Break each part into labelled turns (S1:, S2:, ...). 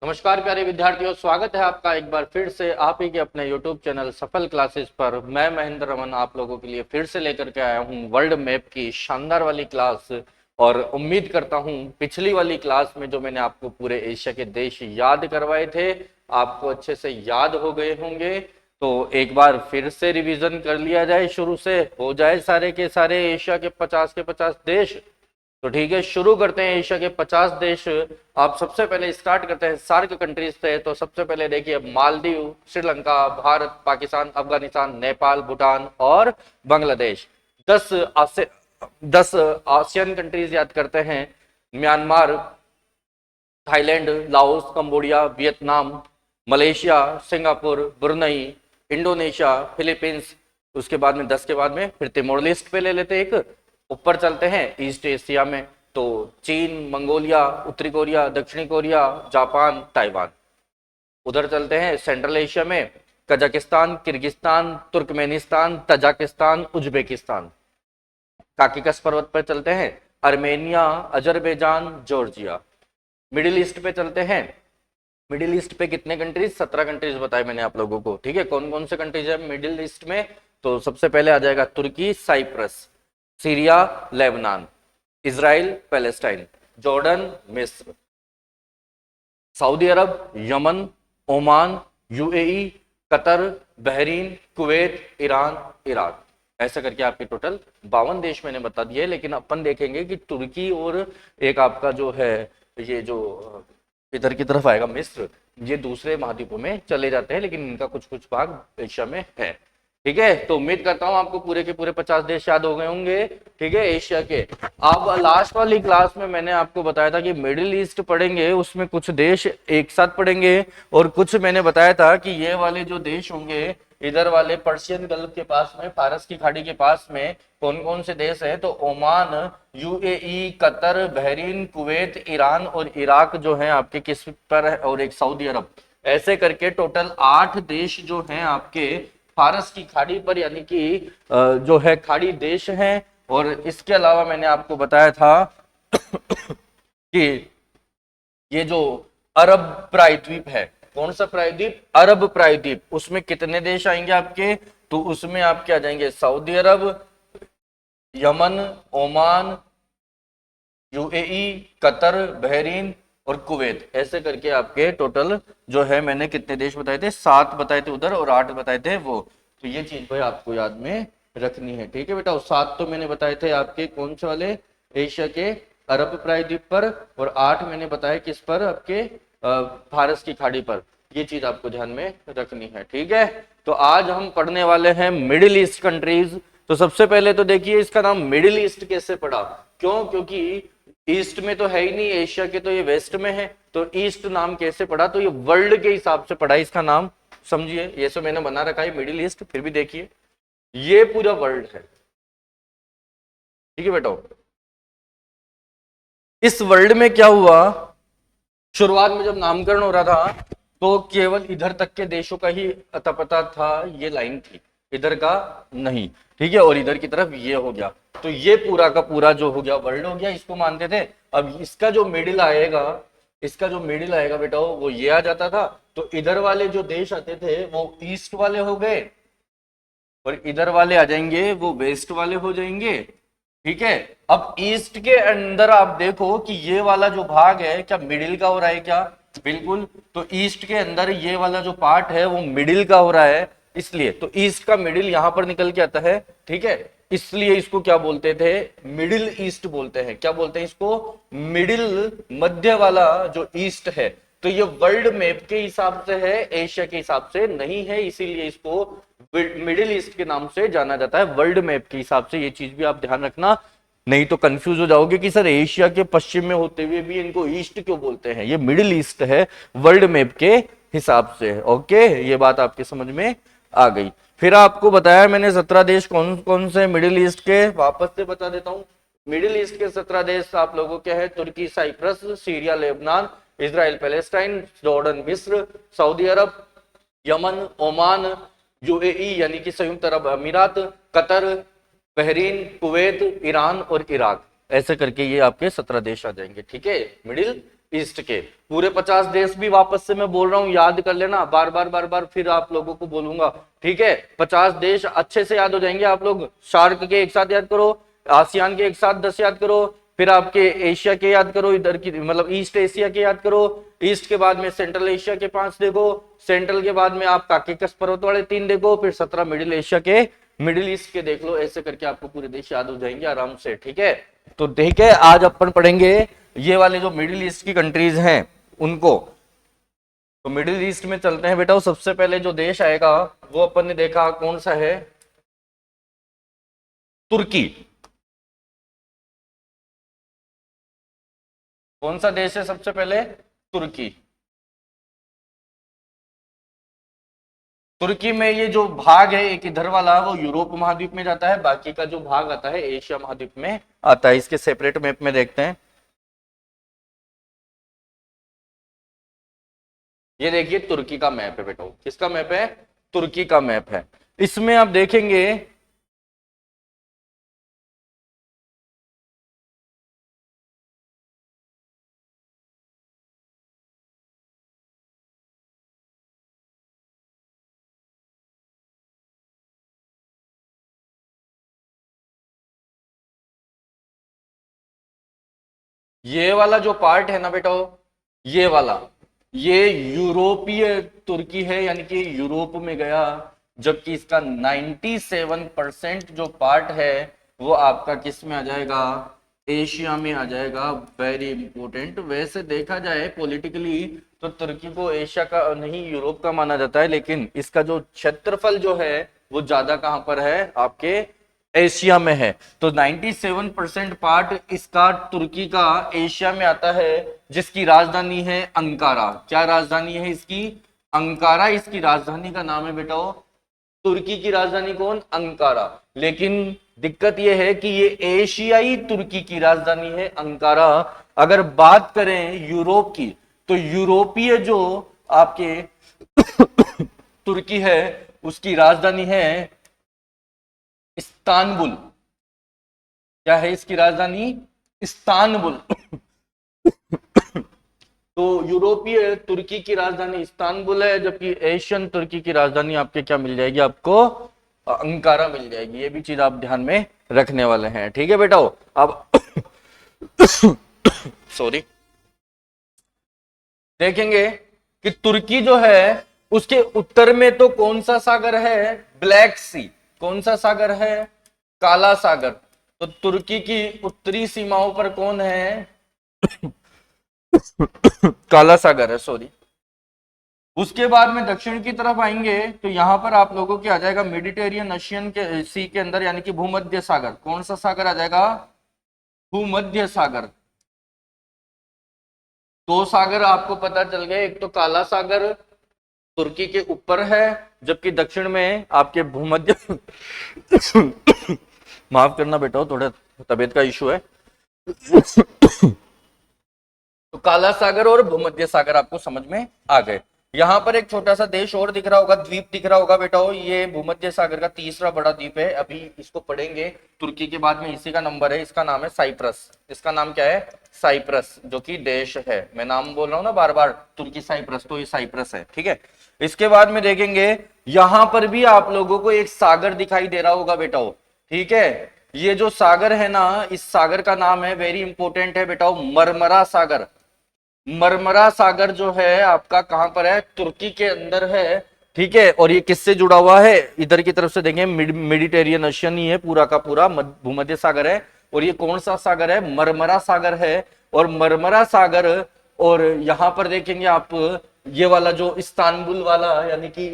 S1: नमस्कार प्यारे विद्यार्थियों, स्वागत है आपका एक बार फिर से आप ही के अपने YouTube चैनल सफल क्लासेस पर। मैं महेंद्र रमन आप लोगों के लिए फिर से लेकर के आया हूं वर्ल्ड मैप की शानदार वाली क्लास। और उम्मीद करता हूं पिछली वाली क्लास में जो मैंने आपको पूरे एशिया के देश याद करवाए थे आपको अच्छे से याद हो गए होंगे। तो एक बार फिर से रिवीजन कर लिया जाए, शुरू से हो जाए सारे के सारे एशिया के 50 देश। तो ठीक है, शुरू करते हैं एशिया के 50 देश। आप सबसे पहले स्टार्ट करते हैं सार्क कंट्रीज से। तो सबसे पहले देखिए मालदीव, श्रीलंका, भारत, पाकिस्तान, अफगानिस्तान, नेपाल, भूटान और बांग्लादेश। 10 आसियान कंट्रीज याद करते हैं। Myanmar, Thailand, Laos, Cambodia, Vietnam, Malaysia, Singapore, Brunei, Indonesia, Philippines. उसके बाद में 10 के बाद में फिर तिमोर लिस्ट पे ले लेते हैं। एक ऊपर चलते हैं ईस्ट एशिया में, तो चीन, मंगोलिया, उत्तरी कोरिया, दक्षिणी कोरिया, जापान, ताइवान। उधर चलते हैं सेंट्रल एशिया में Kazakhstan, Kyrgyzstan, Turkmenistan, Tajikistan, Uzbekistan. Caucasus पर्वत पर चलते हैं Armenia, Azerbaijan, Georgia. Middle East पे चलते हैं। मिडिल ईस्ट पे कितने कंट्रीज? 17 कंट्रीज बताए मैंने आप लोगों को। ठीक है, कौन कौन से कंट्रीज है मिडिल ईस्ट में? तो सबसे पहले आ जाएगा तुर्की, Cyprus, Syria, Lebanon, Israel, Palestine, Jordan, मिस्र, Saudi Arab, Yemen, Oman, UAE, Qatar, Bahrain, Kuwait, Iran, Iraq. ऐसा करके आपके टोटल 52 देश मैंने बता दिए। लेकिन अपन देखेंगे कि तुर्की और एक आपका जो है ये जो इधर की तरफ आएगा मिस्र, ये दूसरे महाद्वीपों में चले जाते हैं, लेकिन इनका कुछ कुछ भाग एशिया में है। ठीक है, तो उम्मीद करता हूं आपको पूरे के पूरे 50 देश याद हो गए होंगे। ठीक है, एशिया के। अब लास्ट वाली क्लास में मैंने आपको बताया था कि मिडिल ईस्ट पढ़ेंगे, उसमें कुछ देश एक साथ पढ़ेंगे और कुछ मैंने बताया था कि ये वाले जो देश होंगे इधर वाले पर्शियन गल्फ के पास में, फारस की खाड़ी के पास में कौन कौन से देश है? तो Oman, UAE, Qatar, Bahrain, Kuwait, Iran और इराक जो है आपके किस पर है, और एक सऊदी अरब। ऐसे करके टोटल 8 देश जो हैं आपके फारस की खाड़ी पर, यानी कि जो है खाड़ी देश हैं। और इसके अलावा मैंने आपको बताया था कि ये जो अरब प्रायद्वीप है, कौन सा प्रायद्वीप? अरब प्रायद्वीप। उसमें कितने देश आएंगे आपके? तो उसमें आपके आ जाएंगे Saudi Arab, Yemen, Oman, UAE, Qatar, Bahrain और कुवैत। ऐसे करके आपके टोटल जो है मैंने कितने देश बताए थे? 7 बताए थे उधर और 8 बताए थे वो। तो ये चीज भाई आपको याद में रखनी है। ठीक है बेटा, 7 तो मैंने बताए थे आपके कौन से वाले? एशिया के अरब प्रायद्वीप पर, और 8 मैंने बताया किस पर? आपके फारस की खाड़ी पर। ये चीज आपको ध्यान में रखनी है। ठीक है, तो आज हम पढ़ने वाले हैं मिडिल ईस्ट कंट्रीज। तो सबसे पहले तो देखिए इसका नाम मिडिल ईस्ट कैसे पड़ा? क्यों? क्योंकि ईस्ट में तो है ही नहीं एशिया के, तो ये वेस्ट में है। तो ईस्ट नाम कैसे पड़ा? तो ये वर्ल्ड के हिसाब से पड़ा इसका नाम। समझिए, ये सब मैंने बना रखा है मिडिल ईस्ट, फिर भी देखिए ये पूरा वर्ल्ड है। ठीक है बेटा, इस वर्ल्ड में क्या हुआ? शुरुआत में जब नामकरण हो रहा था तो केवल इधर तक के देशों का ही अता पता था, ये लाइन थी, इधर का नहीं। ठीक है, और इधर की तरफ ये हो गया, तो ये पूरा का पूरा जो हो गया वर्ल्ड हो गया, इसको मानते थे। अब इसका जो मिडिल आएगा, इसका जो मिडिल आएगा बेटा वो ये आ जाता था। तो इधर वाले जो देश आते थे वो ईस्ट वाले हो गए, और इधर वाले आ जाएंगे वो वेस्ट वाले हो जाएंगे। ठीक है, अब ईस्ट के अंदर आप देखो कि ये वाला जो भाग है क्या मिडिल का हो रहा है क्या? बिल्कुल। तो ईस्ट के अंदर ये वाला जो पार्ट है वो मिडिल का हो रहा है, इसलिए तो ईस्ट का मिडिल यहां पर निकल के आता है। ठीक है, इसलिए इसको क्या बोलते थे? मिडिल ईस्ट बोलते हैं। क्या बोलते हैं इसको? मिडिल, मध्य वाला जो ईस्ट है। तो ये वर्ल्ड मैप के हिसाब से है, एशिया के हिसाब से नहीं है, इसीलिए इसको मिडिल ईस्ट के नाम से जाना जाता है वर्ल्ड मैप के हिसाब से। ये चीज भी आप ध्यान रखना, नहीं तो कंफ्यूज हो जाओगे कि सर एशिया के पश्चिम में होते हुए भी इनको ईस्ट क्यों बोलते हैं? ये मिडिल ईस्ट है वर्ल्ड मैप के हिसाब से। ओके, ये बात आपके समझ में आ गई। फिर आपको बताया मैंने 17 देश कौन कौन से मिडिल ईस्ट के, वापस से बता देता हूं। मिडिल ईस्ट के 17 देश आप लोगों के हैं तुर्की, Cyprus, Syria, Lebanon, Israel, Palestine, Jordan, मिस्र, Saudi Arab, Yemen, Oman, UAE यानी कि संयुक्त अरब अमीरात, कतर, बहरीन, कुवैत, ईरान और इराक। ऐसे करके ये आपके 17 देश आ जाएंगे। ठीक है, मिडिल ईस्ट के। पूरे 50 देश भी वापस से मैं बोल रहा हूं, याद कर लेना, बार बार फिर आप लोगों को बोलूंगा, ठीक है। 50 देश अच्छे से याद हो जाएंगे आप लोग। सार्क के एक साथ याद करो, आसियान के एक साथ 10 याद करो, फिर आपके एशिया के याद करो, इधर की मतलब ईस्ट एशिया के याद करो, ईस्ट के बाद में सेंट्रल एशिया के 5 देखो, सेंट्रल के बाद में आप काकेकस पर्वत वाले 3 देखो, फिर 17 मिडिल एशिया के, मिडिल ईस्ट के देख लो। ऐसे करके आपको पूरे देश याद हो जाएंगे आराम से, ठीक है। तो ठीक है, आज अपन पढ़ेंगे ये वाले जो मिडिल ईस्ट की कंट्रीज हैं उनको। तो मिडिल ईस्ट में चलते हैं बेटा। सबसे पहले जो देश आएगा वो अपन ने देखा कौन सा है, तुर्की। कौन सा देश है सबसे पहले, तुर्की। तुर्की में ये जो भाग है एक इधर वाला वो यूरोप महाद्वीप में जाता है, बाकी का जो भाग आता है एशिया महाद्वीप में आता है। इसके सेपरेट मैप में देखते हैं। ये देखिए तुर्की का मैप है बेटा। किसका मैप है, तुर्की का मैप है। इसमें आप देखेंगे ये वाला जो पार्ट है ना बेटा, ये वाला, ये यूरोपीय तुर्की है, यानी कि यूरोप में गया। जबकि इसका 97% जो पार्ट है वो आपका किस में आ जाएगा, एशिया में आ जाएगा। Very important. वैसे देखा जाए पॉलिटिकली तो तुर्की को एशिया का नहीं यूरोप का माना जाता है, लेकिन इसका जो क्षेत्रफल जो है वो ज्यादा कहां पर है, आपके एशिया में है। तो 97% पार्ट इसका तुर्की का एशिया में आता है, जिसकी राजधानी है अंकारा। क्या राजधानी है इसकी, अंकारा इसकी राजधानी का नाम है बेटा। तुर्की की राजधानी कौन, अंकारा। लेकिन दिक्कत यह है कि ये एशियाई तुर्की की राजधानी है अंकारा। अगर बात करें यूरोप की तो यूरोपीय जो आपके तुर्की है उसकी राजधानी है इस्तांबुल। क्या है इसकी राजधानी, इस्तांबुल। तो यूरोपीय तुर्की की राजधानी इस्तांबुल है, जबकि एशियन तुर्की की राजधानी आपके क्या मिल जाएगी, आपको अंकारा मिल जाएगी। ये भी चीज आप ध्यान में रखने वाले हैं, ठीक है बेटा। अब सॉरी, देखेंगे कि तुर्की जो है उसके उत्तर में तो कौन सा सागर है, ब्लैक सी। कौन सा सागर है, काला सागर। तो तुर्की की उत्तरी सीमाओं पर कौन है काला सागर है, सॉरी। उसके बाद में दक्षिण की तरफ आएंगे तो यहां पर आप लोगों के आ जाएगा मेडिटेरियन ओशियन के सी के अंदर, यानी कि भूमध्य सागर। कौन सा सागर आ जाएगा, भूमध्य सागर। दो सागर आपको पता चल गए, एक तो काला सागर तुर्की के ऊपर है, जबकि दक्षिण में आपके भूमध्य माफ करना बेटा, थोड़ा तबीयत का इशू है। तो काला सागर और भूमध्य सागर आपको समझ में आ गए। यहां पर एक छोटा सा देश और दिख रहा होगा, द्वीप दिख रहा होगा बेटा। ये भूमध्य सागर का तीसरा बड़ा द्वीप है, अभी इसको पढ़ेंगे। तुर्की के बाद में इसी का नंबर है, इसका नाम है साइप्रस। इसका नाम क्या है, साइप्रस, जो कि देश है। मैं नाम बोल रहा हूं ना बार बार, तुर्की साइप्रस, तो ये साइप्रस है, ठीक है। इसके बाद में देखेंगे यहां पर भी आप लोगों को एक सागर दिखाई दे रहा होगा बेटा, ठीक है। ये जो सागर है ना, इस सागर का नाम है, वेरी इंपॉर्टेंट है बेटा, मरमरा सागर। मरमरा सागर जो है आपका कहां पर है, तुर्की के अंदर है, ठीक है। और ये किससे जुड़ा हुआ है, इधर की तरफ से देखें मेडिटेरियन ओशियन ही है, पूरा का पूरा भूमध्य सागर है। और ये कौन सा सागर है, मरमरा सागर है। और मरमरा सागर, और यहां पर देखेंगे आप ये वाला जो इस्तांबुल वाला, यानी कि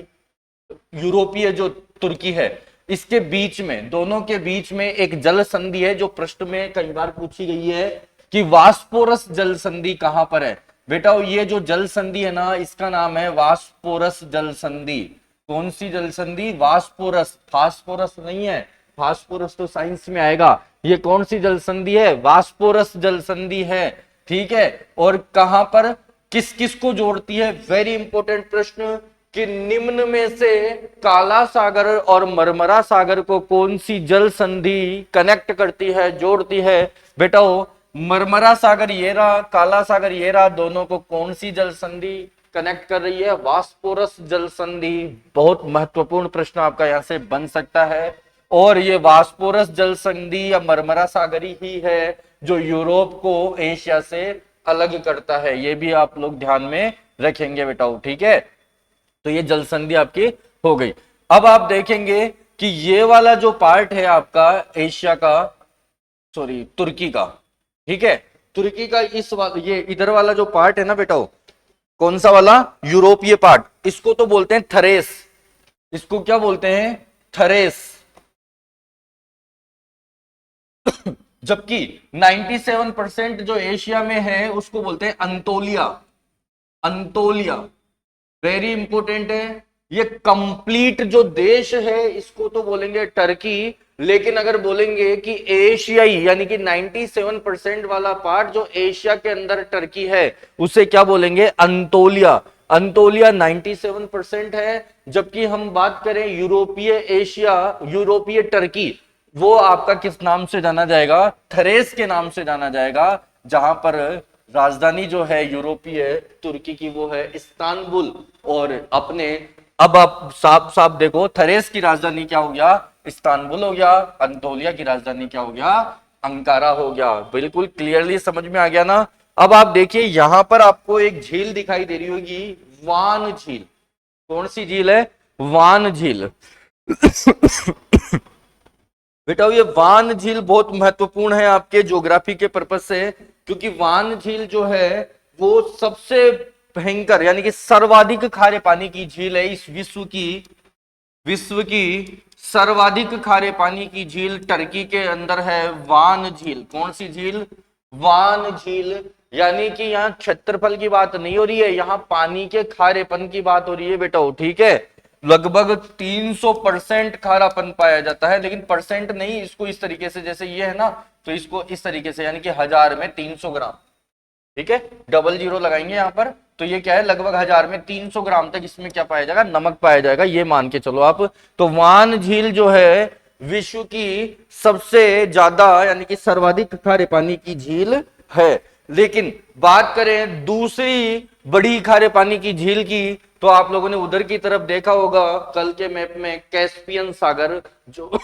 S1: यूरोपीय जो तुर्की है, इसके बीच में, दोनों के बीच में एक जल संधि है, जो प्रश्न में कई बार पूछी गई है कि वास्पोरस जल संधि कहां पर है। बेटा ये जो जल संधि है ना, इसका नाम है वास्पोरस जल संधि। कौन सी जल संधि, वास्पोरस, फास्फोरस नहीं है, फास्फोरस तो साइंस में आएगा। ये कौन सी जल संधि है, वास्पोरस जल संधि है, ठीक है। और कहां पर, किस किस को जोड़ती है, वेरी इंपॉर्टेंट प्रश्न, कि निम्न में से काला सागर और मरमरा सागर को कौन सी जल संधि कनेक्ट करती है, जोड़ती है बेटा। मरमरा सागर ये रहा, काला सागर ये रहा, दोनों को कौन सी जल संधि कनेक्ट कर रही है? वास्पोरस जल संधि। बहुत महत्वपूर्ण प्रश्न आपका यहां से बन सकता है। और ये वास्पोरस जल संधि या मरमरा सागरी ही है जो यूरोप को एशिया से अलग करता है। ये भी आप लोग ध्यान में रखेंगे बेटाओ, ठीक है। तो ये जल संधि आपकी हो गई। अब आप देखेंगे कि ये वाला जो पार्ट है आपका एशिया का, सॉरी तुर्की का, ठीक है, तुर्की का ये इधर वाला जो पार्ट है ना बेटाओ, कौन सा वाला? यूरोपीय पार्ट, इसको तो बोलते हैं थरेस। इसको क्या बोलते हैं? थरेस। जबकि 97% जो एशिया में है उसको बोलते हैं अंतोलिया। अंतोलिया वेरी इंपॉर्टेंट है। ये कंप्लीट जो देश है इसको तो बोलेंगे टर्की, लेकिन अगर बोलेंगे कि एशियाई यानी कि 97% वाला पार्ट जो एशिया के अंदर टर्की है उसे क्या बोलेंगे? अंतोलिया। अंतोलिया 97% है। जबकि हम बात करें यूरोपीय एशिया, यूरोपीय टर्की, वो आपका किस नाम से जाना जाएगा? थरेस के नाम से जाना जाएगा, जहां पर राजधानी जो है यूरोपीय तुर्की की वो है इस्तांबुल। और अपने अब आप साफ साफ देखो, थरेस की राजधानी क्या हो गया? इस्तांबुल हो गया। अंतोलिया की राजधानी क्या हो गया? अंकारा हो गया। बिल्कुल क्लियरली समझ में आ गया ना? अब आप देखिए यहां पर आपको एक झील दिखाई दे रही होगी, वान झील। कौन सी झील है? वान झील। बेटा ये वान झील बहुत महत्वपूर्ण है आपके ज्योग्राफी के पर्पज से, क्योंकि वान झील जो है वो सबसे भयंकर यानी कि सर्वाधिक खारे पानी की झील है इस विश्व की सर्वाधिक खारे पानी की झील टर्की के अंदर है वान झील। कौन सी झील? वान झील। यानी कि यहाँ क्षेत्रफल की बात नहीं हो रही है, यहाँ पानी के खारेपन की बात हो रही है बेटा, ठीक है। लगभग 300% खारापन पाया जाता है, लेकिन परसेंट नहीं, इसको इस तरीके से, जैसे ये है ना, तो इसको इस तरीके से, यानी कि 1000 में 300 ग्राम, ठीक है, डबल जीरो लगाएंगे यहाँ पर, तो ये क्या है? लगभग 1000 में 300 ग्राम तक इसमें क्या पाया जाएगा? नमक पाया जाएगा, ये मान के चलो आप। तो वान झील जो है विश्व की सबसे ज्यादा यानी कि सर्वाधिक खारे पानी की झील है। लेकिन बात करें दूसरी बड़ी खारे पानी की झील की, तो आप लोगों ने उधर की तरफ देखा होगा कल के मैप में, कैस्पियन सागर जो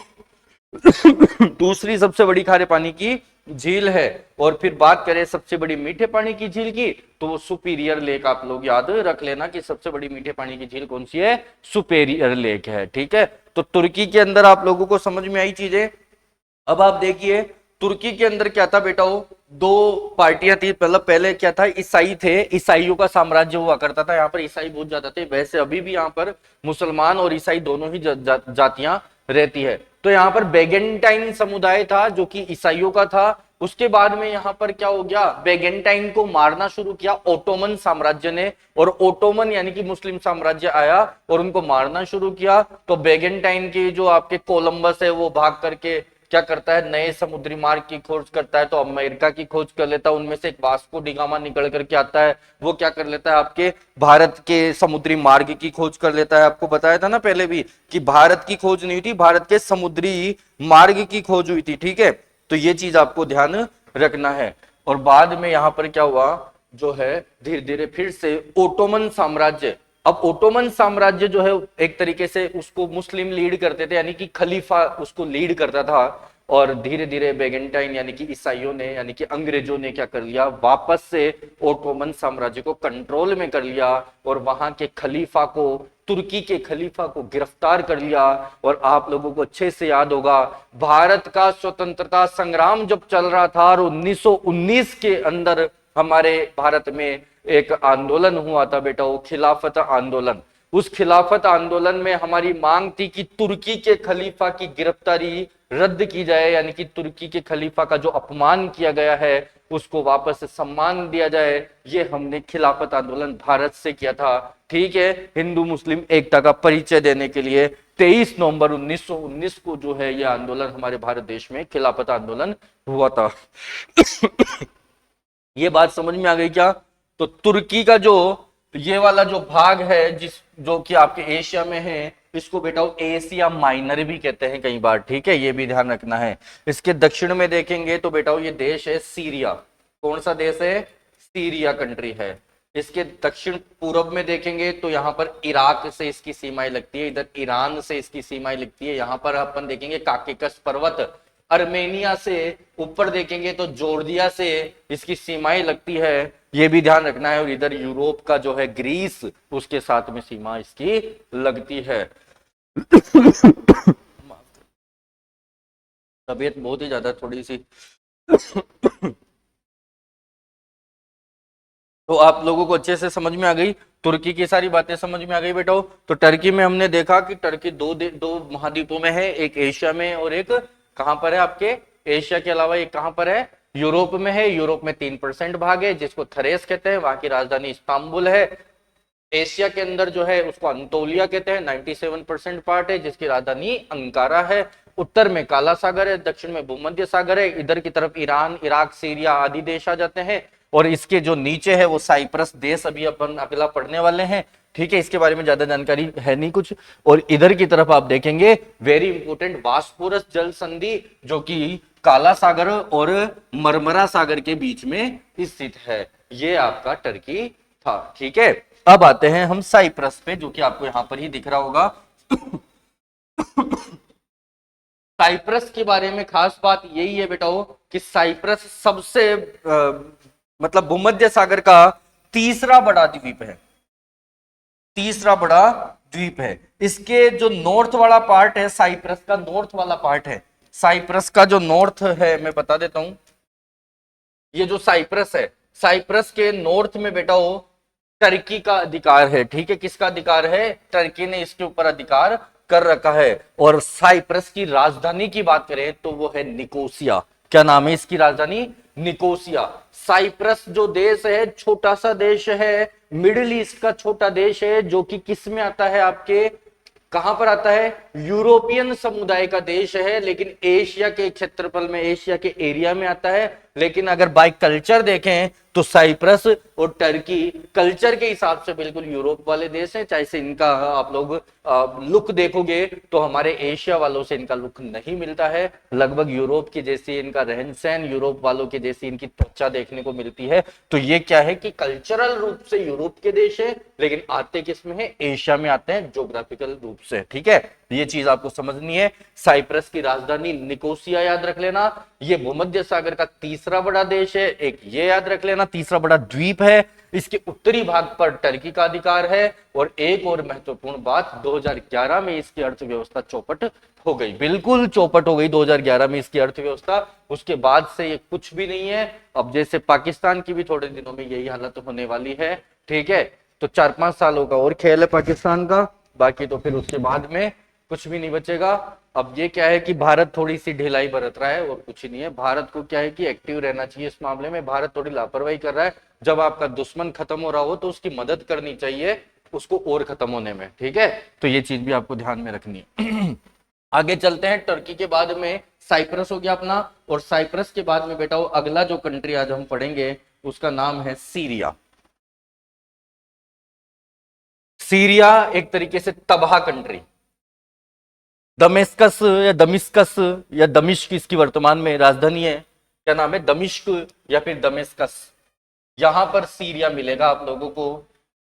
S1: दूसरी सबसे बड़ी खारे पानी की झील है। और फिर बात करें सबसे बड़ी मीठे पानी की झील की, तो वो सुपीरियर लेक, आप लोग याद रख लेना कि सबसे बड़ी मीठे पानी की झील कौन सी है? सुपीरियर लेक है, ठीक है। तो तुर्की के अंदर आप लोगों को समझ में आई चीजें। अब आप देखिए तुर्की के अंदर क्या था बेटा, वो दो पार्टियां थी। मतलब पहले क्या था? ईसाई थे, ईसाइयों का साम्राज्य हुआ करता था। यहाँ पर ईसाई बहुत ज्यादा थे। वैसे अभी भी यहाँ पर मुसलमान और ईसाई दोनों ही जातियां रहती है। तो यहाँ पर बेगेंटाइन समुदाय था जो कि ईसाइयों का था। उसके बाद में यहाँ पर क्या हो गया? बेगेंटाइन को मारना शुरू किया ओटोमन साम्राज्य ने, और ओटोमन यानी कि मुस्लिम साम्राज्य आया और उनको मारना शुरू किया। तो बेगेंटाइन के जो आपके कोलंबस है वो भाग करके क्या करता है? नए समुद्री मार्ग की खोज करता है, तो अमेरिका की खोज कर लेता है। उनमें से एक वास्को डी गामा निकल करके आता है, वो क्या कर लेता है? आपके भारत के समुद्री मार्ग की खोज कर लेता है। आपको बताया था ना पहले भी कि भारत की खोज नहीं हुई थी, भारत के समुद्री मार्ग की खोज हुई थी, ठीक है। तो ये चीज आपको ध्यान रखना है। और बाद में यहां पर क्या हुआ जो है, धीरे धीरे फिर से ओटोमन साम्राज्य, अब ओटोमन साम्राज्य जो है एक तरीके से उसको मुस्लिम लीड करते थे, यानी कि खलीफा उसको लीड करता था। और धीरे धीरे बेगेंटाइन यानी कि ईसाइयों ने यानी कि अंग्रेजों ने क्या कर लिया? वापस से ओटोमन साम्राज्य को कंट्रोल में कर लिया और वहां के खलीफा को, तुर्की के खलीफा को गिरफ्तार कर लिया। और आप लोगों को अच्छे से याद होगा भारत का स्वतंत्रता संग्राम जब चल रहा था और 1919 के अंदर हमारे भारत में एक आंदोलन हुआ था बेटा, वो खिलाफत आंदोलन। उस खिलाफत आंदोलन में हमारी मांग थी कि तुर्की के खलीफा की गिरफ्तारी रद्द की जाए, यानी कि तुर्की के खलीफा का जो अपमान किया गया है उसको वापस से सम्मान दिया जाए। ये हमने खिलाफत आंदोलन भारत से किया था, ठीक है, हिंदू मुस्लिम एकता का परिचय देने के लिए। 23 नवंबर 1919 को जो है ये आंदोलन हमारे भारत देश में खिलाफत आंदोलन हुआ था। ये बात समझ में आ गई क्या? तो तुर्की का जो ये वाला जो भाग है, जिस जो कि आपके एशिया में है, इसको बेटा एशिया माइनर भी कहते हैं कई बार, ठीक है, ये भी ध्यान रखना है। इसके दक्षिण में देखेंगे तो बेटा ये देश है सीरिया। कौन सा देश है? सीरिया कंट्री है। इसके दक्षिण पूर्व में देखेंगे तो यहाँ पर इराक से इसकी सीमाएं लगती है, इधर ईरान से इसकी सीमाएं लगती है, यहाँ पर अपन देखेंगे काकेकस पर्वत, अर्मेनिया से ऊपर देखेंगे तो जॉर्जिया से इसकी सीमाएं लगती है, ये भी ध्यान रखना है। और इधर यूरोप का जो है ग्रीस, उसके साथ में सीमा इसकी लगती है। तबीयत बहुत ही ज्यादा थोड़ी सी तो आप लोगों को अच्छे से समझ में आ गई, तुर्की की सारी बातें समझ में आ गई बेटा। तो टर्की में हमने देखा कि टर्की दो महाद्वीपों में है, एक एशिया में और एक कहां पर है आपके, एशिया के अलावा एक कहां पर है, यूरोप में है। यूरोप में 3% भाग है जिसको थरेस कहते हैं, वहां की राजधानी इस्तांबुल है। एशिया के अंदर जो है उसको अंतोलिया कहते हैं, 97% पार्ट है जिसकी राजधानी अंकारा है। उत्तर में काला सागर है, दक्षिण में भूमध्य सागर है, इधर की तरफ ईरान, इराक, सीरिया आदि देश आ जाते हैं। और इसके जो नीचे है वो साइप्रस देश अभी अपन अगला पढ़ने वाले हैं, ठीक है, इसके बारे में ज्यादा जानकारी है नहीं कुछ। और इधर की तरफ आप देखेंगे वेरी इंपोर्टेंट बास्फोरस जल संधि, जो कि काला सागर और मरमरा सागर के बीच में स्थित है। ये आपका टर्की था, ठीक है। अब आते हैं हम साइप्रस पे, जो कि आपको यहां पर ही दिख रहा होगा। साइप्रस के बारे में खास बात यही है बेटा कि साइप्रस सबसे मतलब भूमध्य सागर का तीसरा बड़ा द्वीप है, तीसरा बड़ा द्वीप है। इसके जो नॉर्थ वाला पार्ट है, साइप्रस का नॉर्थ वाला पार्ट है, साइप्रस का जो नॉर्थ है मैं बता देता हूं। ये जो साइप्रस है, साइप्रस के नॉर्थ में बेटा टर्की का अधिकार है, ठीक है, किसका अधिकार है? टर्की ने इसके ऊपर अधिकार कर रखा है। और साइप्रस की राजधानी की बात करें तो वो है निकोसिया। क्या नाम है इसकी राजधानी? निकोसिया। साइप्रस जो देश है छोटा सा देश है, मिडिल ईस्ट का छोटा देश है, जो कि किस में आता है आपके, कहां पर आता है? यूरोपियन समुदाय का देश है, लेकिन एशिया के क्षेत्रफल में, एशिया के एरिया में आता है। लेकिन अगर बाय कल्चर देखें तो साइप्रस और टर्की कल्चर के हिसाब से बिल्कुल यूरोप वाले देश हैं। चाहे से इनका आप लोग लुक देखोगे तो हमारे एशिया वालों से इनका लुक नहीं मिलता है, लगभग यूरोप की जैसी इनका रहन सहन, यूरोप वालों की जैसी इनकी त्वचा देखने को मिलती है। तो ये क्या है कि कल्चरल रूप से यूरोप के देश है, लेकिन आते किस में है? एशिया में आते हैं ज्योग्राफिकल रूप से, ठीक है। ये चीज आपको समझनी है। साइप्रस की राजधानी निकोसिया याद रख लेना। ये भूमध्य सागर का तीसरा बड़ा देश है, एक ये याद रख लेना, तीसरा बड़ा द्वीप है। इसके उत्तरी भाग पर टर्की का अधिकार है। और एक और महत्वपूर्ण बात, 2011 में इसकी अर्थव्यवस्था चौपट हो गई, बिल्कुल चौपट हो गई 2011 में इसकी अर्थव्यवस्था। उसके बाद से ये कुछ भी नहीं है। अब जैसे पाकिस्तान की भी थोड़े दिनों में यही हालत होने वाली है, ठीक है। तो 4-5 सालों का और खेल है पाकिस्तान का, बाकी तो फिर उसके बाद में कुछ भी नहीं बचेगा। अब ये क्या है कि भारत थोड़ी सी ढिलाई बरत रहा है और कुछ नहीं है। भारत को क्या है कि एक्टिव रहना चाहिए इस मामले में, भारत थोड़ी लापरवाही कर रहा है। जब आपका दुश्मन खत्म हो रहा हो तो उसकी मदद करनी चाहिए उसको और खत्म होने में, ठीक है। तो ये चीज भी आपको ध्यान में रखनी है। आगे चलते हैं, टर्की के बाद में साइप्रस हो गया अपना, और साइप्रस के बाद में बेटा अगला जो कंट्री आज हम पढ़ेंगे उसका नाम है सीरिया। सीरिया एक तरीके से तबाह कंट्री, दमेस्कस या दमिश्कस या दमिश्क इसकी वर्तमान में राजधानी है। क्या नाम है? दमिश्क या फिर दमेस्कस। यहां पर सीरिया मिलेगा आप लोगों को।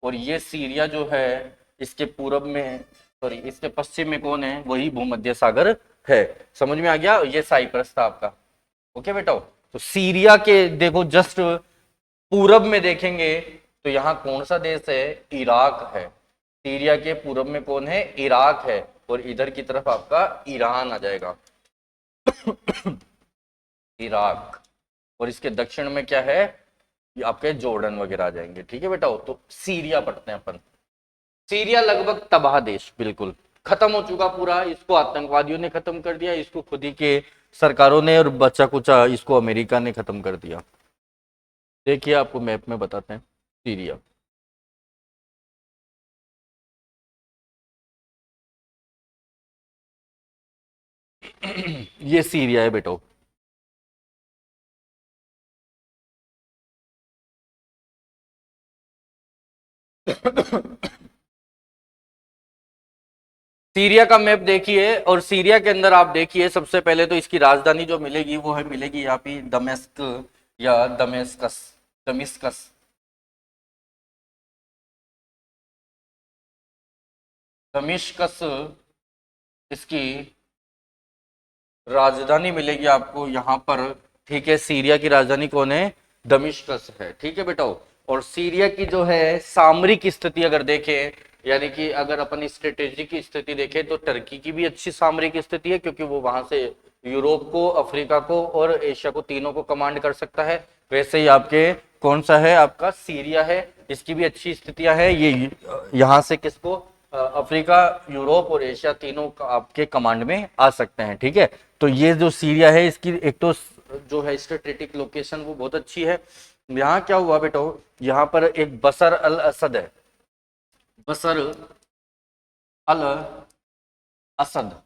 S1: और ये सीरिया जो है इसके पूर्व में, सॉरी इसके पश्चिम में कौन है? वही भूमध्य सागर है। समझ में आ गया? ये साइप्रस था आपका, ओके बेटा। तो सीरिया के देखो जस्ट पूरब में देखेंगे तो यहाँ कौन सा देश है? इराक है। सीरिया के पूरब में कौन है? इराक है। और इधर की तरफ आपका ईरान आ जाएगा, इराक। और इसके दक्षिण में क्या है? ये आपके जॉर्डन वगैरह आ जाएंगे, ठीक है बेटा। तो सीरिया पढ़ते हैं अपन। सीरिया लगभग तबाह देश, बिल्कुल खत्म हो चुका पूरा। इसको आतंकवादियों ने खत्म कर दिया, इसको खुद ही के सरकारों ने, और बचा कुचा इसको अमेरिका ने खत्म कर दिया। देखिए आपको मैप में बताते हैं सीरिया। ये सीरिया है बेटो। सीरिया का मैप देखिए और सीरिया के अंदर आप देखिए सबसे पहले तो इसकी राजधानी जो मिलेगी वो है मिलेगी यहाँ पे दमिश्क या दमेस्कस। दमिश्कस दमिश्कस इसकी राजधानी मिलेगी आपको यहाँ पर। ठीक है, सीरिया की राजधानी कौन है? दमिश्कस है। ठीक है बेटा। और सीरिया की जो है सामरिक स्थिति अगर देखें, यानी कि अगर अपन स्ट्रेटेजी की स्थिति देखें तो टर्की की भी अच्छी सामरिक स्थिति है, क्योंकि वो वहां से यूरोप को, अफ्रीका को और एशिया को तीनों को कमांड कर सकता है। वैसे ही आपके कौन सा है? आपका सीरिया है, इसकी भी अच्छी स्थितियां है। ये यहाँ से किसको अफ्रीका, यूरोप और एशिया तीनों का आपके कमांड में आ सकते हैं। ठीक है, तो ये जो सीरिया है इसकी एक तो जो है स्ट्रेटेजिक लोकेशन वो बहुत अच्छी है। यहाँ क्या हुआ बेटा, यहाँ पर एक बसर अल असद है, बसर अल असद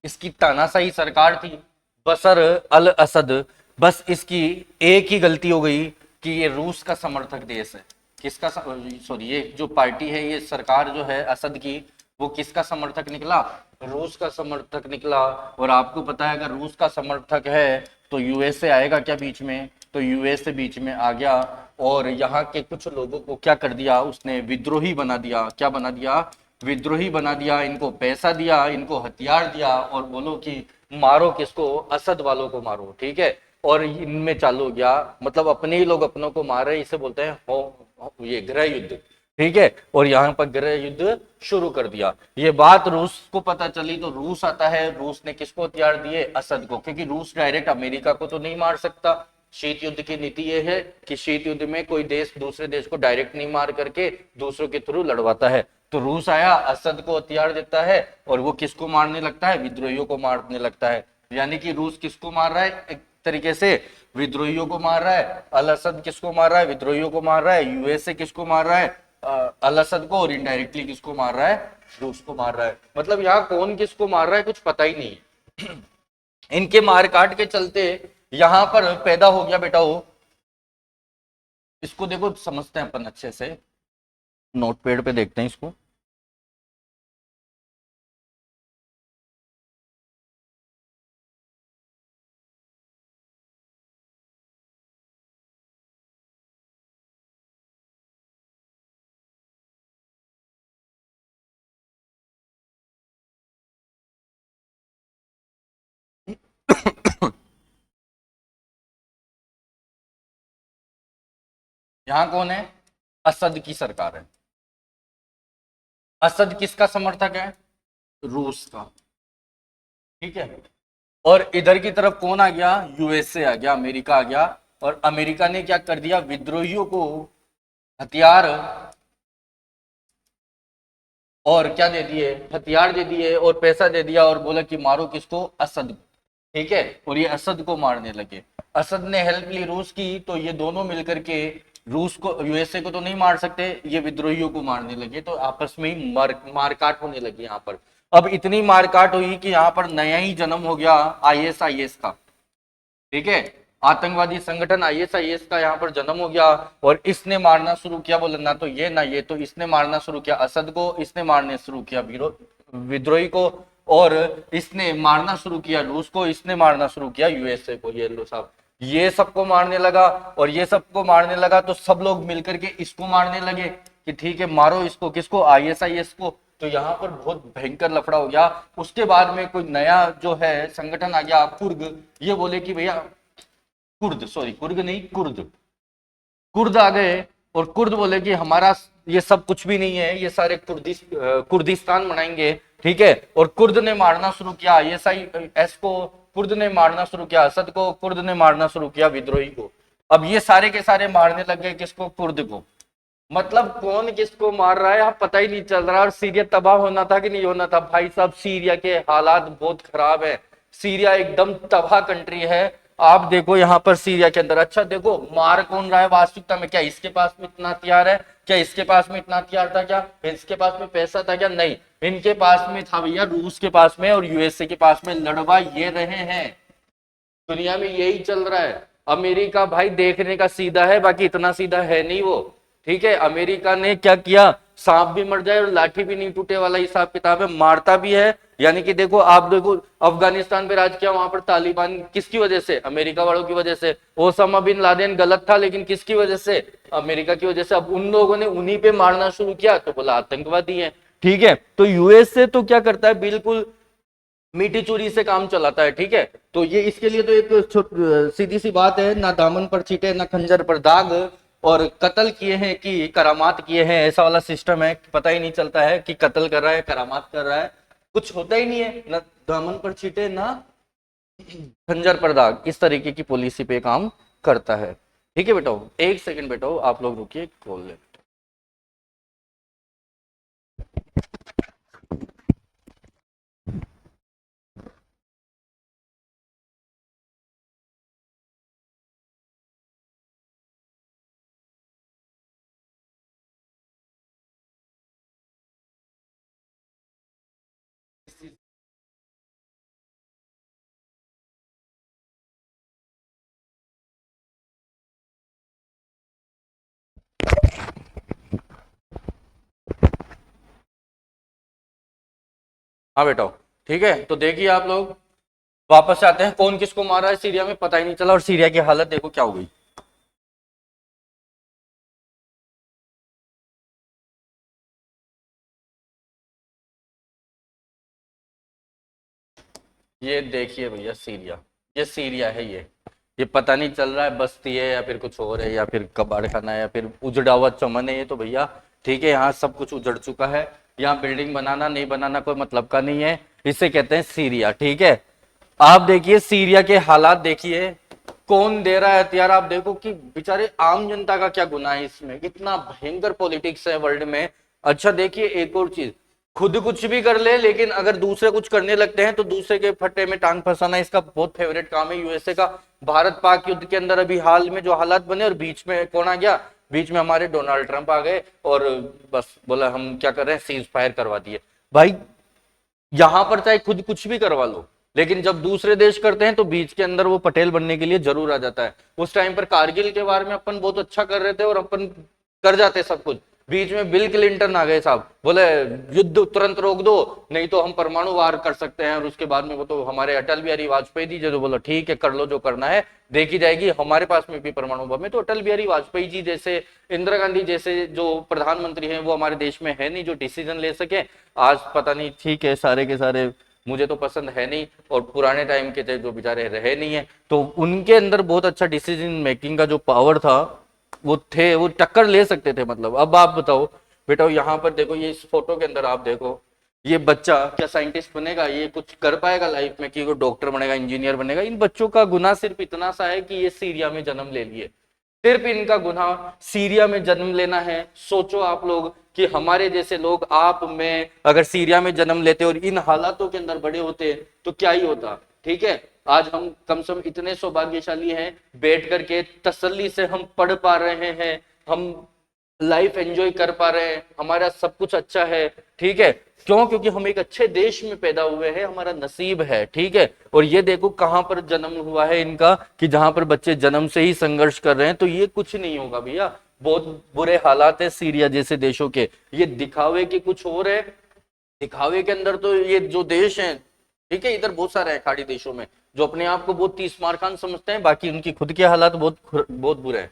S1: इसकी तानाशाही सरकार थी, बसर अल असद। बस इसकी एक ही गलती हो गई कि ये रूस का समर्थक देश है। किसका? सॉरी, ये जो पार्टी है, ये सरकार जो है असद की, वो किसका समर्थक निकला? रूस का समर्थक निकला। और आपको पता है अगर रूस का समर्थक है तो यूएसए आएगा क्या बीच में? तो यूएसए बीच में आ गया और यहाँ के कुछ लोगों को क्या कर दिया उसने? विद्रोही बना दिया। क्या बना दिया? विद्रोही बना दिया। इनको पैसा दिया, इनको हथियार दिया और बोलो कि मारो किसको? असद वालों को मारो। ठीक है, और इनमें चालू हो गया, मतलब अपने ही लोग अपनों को मार रहे हैं, इसे बोलते हैं ये गृह युद्ध। ठीक है, और यहाँ पर गृह युद्ध शुरू कर दिया। ये बात रूस को पता चली तो रूस आता है। रूस ने किसको हथियार दिए? असद को, क्योंकि रूस डायरेक्ट अमेरिका को तो नहीं मार सकता। शीत युद्ध की नीति ये है कि शीत युद्ध में कोई देश दूसरे देश को डायरेक्ट नहीं मार करके दूसरों के थ्रू लड़वाता है। तो रूस आया, असद को हथियार देता है और वो किसको मारने लगता है? विद्रोहियों को मारने लगता है। यानी कि रूस किसको मार रहा है? एक तरीके से विद्रोहियों को मार रहा है। अल असद किसको मार रहा है? विद्रोहियों को मार रहा है। यूएसए किसको मार रहा है? अल असद को। और इनडायरेक्टली किसको मार रहा है? रूस को मार रहा है। मतलब यहाँ कौन किसको मार रहा है कुछ पता ही नहीं। इनके मारकाट के चलते यहां पर पैदा हो गया बेटा वो, इसको देखो समझते हैं अपन अच्छे से, नोटपैड पे देखते हैं इसको। यहां कौन है? असद की सरकार है। असद किसका समर्थक है? रूस का। ठीक है, और इधर की तरफ कौन आ गया? यूएसए आ गया, अमेरिका आ गया। और अमेरिका ने क्या कर दिया? विद्रोहियों को हथियार और क्या दे दिए? हथियार दे दिए और पैसा दे दिया और बोला कि मारो किसको? असद। ठीक है, और ये असद को मारने लगे। असद ने हेल्प ली रूस की, तो ये दोनों मिलकर के रूस को, यूएसए को तो नहीं मार सकते, ये विद्रोहियों को मारने लगे। तो आपस में ही मारकाट होने लगी यहाँ पर। अब इतनी मारकाट हुई कि यहाँ पर नया ही जन्म हो गया आईएसआईएस का। ठीक है, आतंकवादी संगठन आईएसआईएस का यहाँ पर जन्म हो गया। और इसने मारना शुरू किया, बोले ना तो ये ना ये, तो इसने मारना शुरू किया असद को, इसने मारने शुरू किया विद्रोही को, और इसने मारना शुरू किया रूस को, इसने मारना शुरू किया यूएसए को। ये लो साहब, ये सबको मारने लगा। और ये सबको मारने लगा तो सब लोग मिलकर के इसको मारने लगे कि ठीक है मारो इसको। किसको? आईएसआईएस को। तो यहाँ पर बहुत भयंकर लफड़ा हो गया। उसके बाद में कोई नया जो है संगठन आ गया, कुर्ग। ये बोले कि भैया कुर्द, सॉरी कुर्ग नहीं, कुर्द, कुर्द आ गए। और कुर्द बोले कि हमारा ये सब कुछ भी नहीं है, ये सारे कुर्दिस्तान बनाएंगे। ठीक है, और कुर्द ने मारना शुरू किया आईएसआईएस को, कुर्द ने मारना शुरू किया असद को, कुर्द ने मारना शुरू किया विद्रोही को। अब ये सारे के सारे मारने लग गए किसको? कुर्द को। मतलब कौन किसको मार रहा है यहाँ पता ही नहीं चल रहा। और सीरिया तबाह होना था कि नहीं होना था? भाई साहब, सीरिया के हालात बहुत खराब है। सीरिया एकदम तबाह कंट्री है। आप देखो यहाँ पर सीरिया के अंदर, अच्छा देखो मार कौन रहा है वास्तविकता में? क्या इसके पास में इतना हथियार है? क्या इसके पास में इतना हथियार था? क्या इसके पास में पैसा था? क्या नहीं, इनके पास में था भैया, रूस के पास में और यूएसए के पास में। लड़वा ये रहे हैं, दुनिया में यही चल रहा है। अमेरिका भाई देखने का सीधा है, बाकी इतना सीधा है नहीं वो। ठीक है, अमेरिका ने क्या किया? सांप भी मर जाए और लाठी भी नहीं टूटे वाला हिसाब किताब है, मारता भी है। यानी कि देखो, आप देखो अफगानिस्तान पे राज किया, वहां पर तालिबान किसकी वजह से? अमेरिका वालों की वजह से। ओसामा बिन लादेन गलत था, लेकिन किसकी वजह से? अमेरिका की वजह से। अब उन लोगों ने उन्हीं पे मारना शुरू किया तो बोला आतंकवादी है। ठीक है, तो यूएस से तो क्या करता है, बिल्कुल मीठी चूरी से काम चलाता है। ठीक है, तो ये इसके लिए तो एक सीधी सी बात है, ना दामन पर चीटे ना खंजर पर दाग, और कत्ल किए हैं कि करामात किए हैं, ऐसा वाला सिस्टम है। पता ही नहीं चलता है कि कत्ल कर रहा है करामात कर रहा है, कुछ होता ही नहीं है, ना दामन पर चीटे ना खंजर पर दाग। इस तरीके की पॉलिसी पे काम करता है। ठीक है बेटा, एक सेकंड बेटा, आप लोग रुकिए, खोल ले। हाँ बेटा, ठीक है, तो देखिए आप लोग वापस से आते हैं। कौन किसको मारा है सीरिया में, पता ही नहीं चला, और सीरिया की हालत देखो क्या हो गई। ये देखिए भैया सीरिया, ये सीरिया है। ये पता नहीं चल रहा है बस्ती है या फिर कुछ और है, या फिर कबाड़ खाना है, या फिर उजड़ा हुआ चमन है ये तो भैया। ठीक है, यहाँ सब कुछ उजड़ चुका है। यहाँ बिल्डिंग बनाना नहीं बनाना कोई मतलब का नहीं है, इसे कहते हैं सीरिया। ठीक है, आप देखिए सीरिया के हालात देखिए, कौन दे रहा है हथियार। आप देखो कि बेचारे आम जनता का क्या गुनाह है इसमें, कितना भयंकर पॉलिटिक्स है वर्ल्ड में। अच्छा देखिए एक और चीज, खुद कुछ भी कर ले, लेकिन अगर दूसरे कुछ करने लगते हैं तो दूसरे के फट्टे में टांग फंसाना इसका बहुत फेवरेट काम है यूएसए का। भारत पाक युद्ध के अंदर अभी हाल में जो हालात बने, और बीच में कौन आ गया, बीच में हमारे डोनाल्ड ट्रंप आ गए, और बस बोला हम क्या कर रहे हैं, सीज फायर करवा दिए। भाई यहां पर चाहे खुद कुछ भी करवा लो, लेकिन जब दूसरे देश करते हैं तो बीच के अंदर वो पटेल बनने के लिए जरूर आ जाता है। उस टाइम पर कारगिल के बारे में अपन बहुत अच्छा कर रहे थे और अपन कर जाते सब कुछ, बीच में बिल क्लिंटन आ गए साहब, बोले युद्ध तुरंत रोक दो नहीं तो हम परमाणु वार कर सकते हैं। और उसके बाद में वो तो हमारे अटल बिहारी वाजपेयी जी जो बोला ठीक है कर लो जो करना है, देखी जाएगी, हमारे पास में भी परमाणु बम है। तो अटल बिहारी वाजपेयी जी जैसे, इंदिरा गांधी जैसे जो प्रधानमंत्री हैं वो हमारे देश में है नहीं जो डिसीजन ले सके। आज पता नहीं, ठीक है सारे के सारे मुझे तो पसंद है नहीं, और पुराने टाइम के थे जो बेचारे रहे नहीं है, तो उनके अंदर बहुत अच्छा डिसीजन मेकिंग का जो पावर था वो थे, वो टक्कर ले सकते थे। मतलब अब आप बताओ बेटा, यहाँ पर देखो, ये इस फोटो के अंदर आप देखो, ये बच्चा क्या साइंटिस्ट बनेगा, ये कुछ कर पाएगा लाइफ में कि वो डॉक्टर बनेगा, इंजीनियर बनेगा? इन बच्चों का गुनाह सिर्फ इतना सा है कि ये सीरिया में जन्म ले लिए, सिर्फ इनका गुनाह सीरिया में जन्म लेना है। सोचो आप लोग कि हमारे जैसे लोग, आप में अगर सीरिया में जन्म लेते और इन हालातों के अंदर बड़े होते तो क्या ही होता। ठीक है, आज हम कम से कम इतने सौभाग्यशाली हैं, बैठ करके तसल्ली से हम पढ़ पा रहे हैं, हम लाइफ एंजॉय कर पा रहे हैं, हमारा सब कुछ अच्छा है। ठीक है, क्यों? क्योंकि हम एक अच्छे देश में पैदा हुए हैं, हमारा नसीब है। ठीक है, और ये देखो कहां पर जन्म हुआ है इनका, कि जहां पर बच्चे जन्म से ही संघर्ष कर रहे हैं, तो ये कुछ नहीं होगा भैया। बहुत बुरे हालात है सीरिया जैसे देशों के, ये दिखावे के कुछ और है। दिखावे के अंदर तो ये जो देश है, ठीक है, इधर बहुत सारे हैं खाड़ी देशों में जो अपने आप को बहुत तीस मार खान समझते हैं, बाकी उनकी खुद के हालात बहुत बहुत बुरे हैं।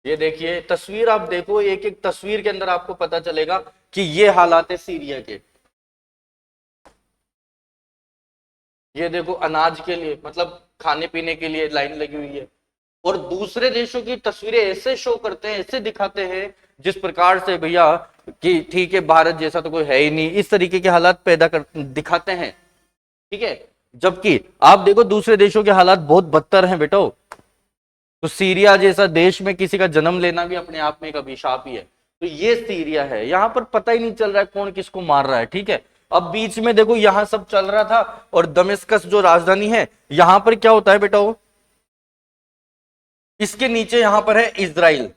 S1: ये देखिए तस्वीर, आप देखो एक एक तस्वीर के अंदर आपको पता चलेगा कि ये हालात है सीरिया के। ये देखो अनाज के लिए, मतलब खाने पीने के लिए लाइन लगी हुई है, और दूसरे देशों की तस्वीरें ऐसे शो करते हैं, ऐसे दिखाते हैं जिस प्रकार से भैया कि ठीक है भारत जैसा तो कोई है ही नहीं, इस तरीके के हालात पैदा कर दिखाते हैं। ठीक है, जबकि आप देखो दूसरे देशों के हालात बहुत बदतर हैं बेटो। तो सीरिया जैसा देश में किसी का जन्म लेना भी अपने आप में एक अभिशाप ही है। तो ये सीरिया है, यहां पर पता ही नहीं चल रहा है कौन किसको मार रहा है। ठीक है, अब बीच में देखो यहां सब चल रहा था, और दमिश्कस जो राजधानी है, यहां पर क्या होता है बेटा, वो इसके नीचे यहां पर है इजराइल,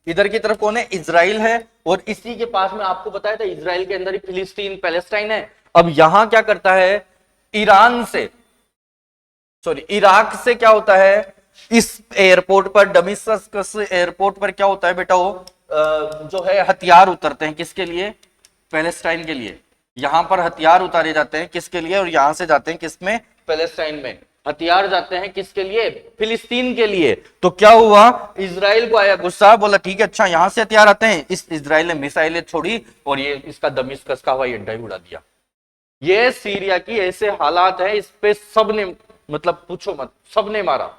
S1: इधर की तरफ कौन है, इजराइल है, और इसी के पास में आपको बताया था इजराइल के अंदर ही फिलिस्तीन पैलेस्टाइन है। अब यहां क्या करता है, ईरान से, सॉरी इराक से क्या होता है, इस एयरपोर्ट पर, दमिश्कस एयरपोर्ट पर क्या होता है बेटा, वो जो है हथियार उतरते हैं किसके लिए, पैलेस्टाइन के लिए। यहां पर हथियार उतारे जाते हैं किसके लिए, और यहां से जाते हैं किसमें, पैलेस्टाइन में। हथियार जाते हैं किसके लिए, फिलिस्तीन के लिए। तो क्या हुआ, इजराइल को आया गुस्सा, बोला ठीक है अच्छा यहां से हथियार आते हैं। इस इजराइल ने मिसाइलें छोड़ी और ये इसका दमिश्क का हवाई अड्डा ही उड़ा दिया। ये सीरिया की ऐसे हालात है, इस पे सबने, मतलब पूछो मत, सबने मारा।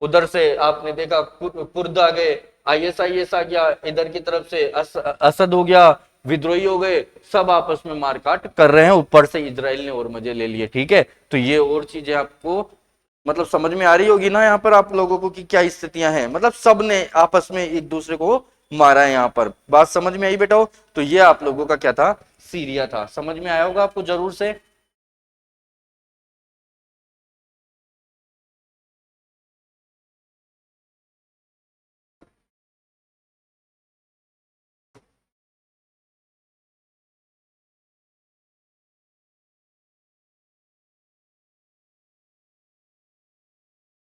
S1: उधर से आपने देखा कुर्द आ गए, आईएसआईएस आ गया, इधर की तरफ से असद हो गया, विद्रोही हो गए, सब आपस में मारकाट कर रहे हैं। ऊपर से इजराइल ने और मजे ले लिए। ठीक है, तो ये और चीजें आपको मतलब समझ में आ रही होगी ना यहाँ पर आप लोगों को कि क्या स्थितियां हैं। मतलब सब ने आपस में एक दूसरे को मारा है। यहाँ पर बात समझ में आई बेटा? तो ये आप लोगों का क्या था, सीरिया था। समझ में आया होगा आपको जरूर से।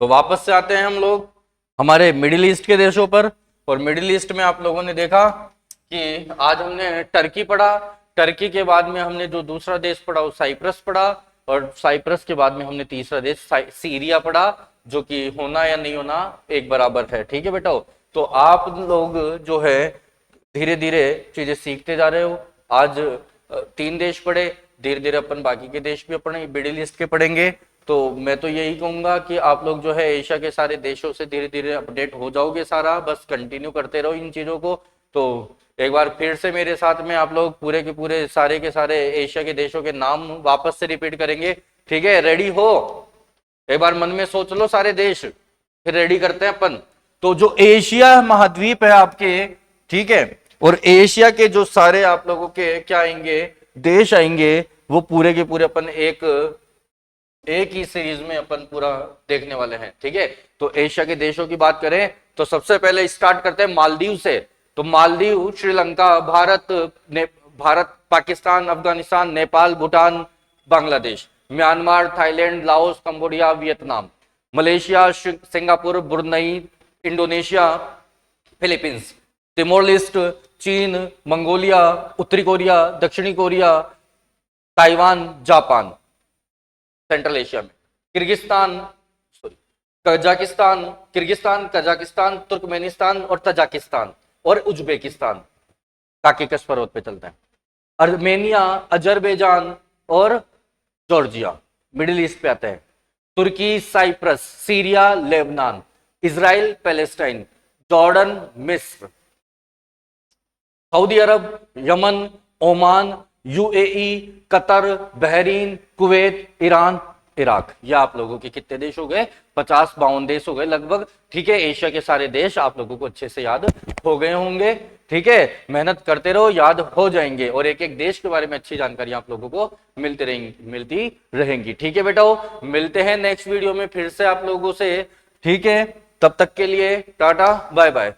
S1: तो वापस से आते हैं हम लोग हमारे मिडिल ईस्ट के देशों पर। और मिडिल ईस्ट में आप लोगों ने देखा कि आज हमने टर्की पढ़ा, टर्की के बाद में हमने जो दूसरा देश पढ़ा वो साइप्रस पढ़ा, और साइप्रस के बाद में हमने तीसरा देश सीरिया पढ़ा, जो कि होना या नहीं होना एक बराबर है। ठीक है बेटा? तो आप लोग जो है धीरे धीरे चीजें सीखते जा रहे हो। आज 3 देश पढ़े, धीरे धीरे अपन बाकी के देश भी अपने मिडिल ईस्ट के पढ़ेंगे। तो मैं तो यही कहूंगा कि आप लोग जो है एशिया के सारे देशों से धीरे धीरे अपडेट हो जाओगे सारा, बस कंटिन्यू करते रहो इन चीजों को। तो एक बार फिर से मेरे साथ में आप लोग पूरे के पूरे सारे के सारे एशिया के देशों के नाम वापस से रिपीट करेंगे। ठीक है, रेडी हो? एक बार मन में सोच लो सारे देश, फिर रेडी करते हैं अपन। तो जो एशिया महाद्वीप है आपके, ठीक है, और एशिया के जो सारे आप लोगों के क्या आएंगे, देश आएंगे, वो पूरे के पूरे अपन एक ही सीरीज में अपन पूरा देखने वाले हैं। ठीक है, तो एशिया के देशों की बात करें तो सबसे पहले स्टार्ट करते हैं मालदीव से। तो Maldives, Sri Lanka, Bharat, Pakistan, Afghanistan, Nepal, Bhutan, Bangladesh, Myanmar, Thailand, Laos, Cambodia, Vietnam, Malaysia, Singapore, Brunei, Indonesia, Philippines, Timor Leste, चीन, मंगोलिया, उत्तरी कोरिया, दक्षिणी Korea, Taiwan, Japan, Central Asia में, कजाकिस्तान, तुर्कमेनिस्तान और तजाकिस्तान और उज्बेकिस्तान, काकेकस पर्वत पे चलते हैं, अर्मेनिया, अजरबैजान और जॉर्जिया, मिडिल ईस्ट पे आते हैं, तुर्की, Cyprus, Syria, Lebanon, Israel, Palestine, Jordan, मिस्र, Saudi Arab, Yemen, Oman, UAE, Qatar, Bahrain, Kuwait, Iran, Iraq. ये आप लोगों के कितने देश हो गए? 50-52 देश हो गए लगभग। ठीक है, एशिया के सारे देश आप लोगों को अच्छे से याद हो गए होंगे। ठीक है, मेहनत करते रहो, याद हो जाएंगे, और एक एक देश के बारे में अच्छी जानकारी आप लोगों को मिलती रहेंगी। ठीक है बेटा, मिलते हैं नेक्स्ट वीडियो में फिर से आप लोगों से। ठीक है, तब तक के लिए टाटा बाय बाय।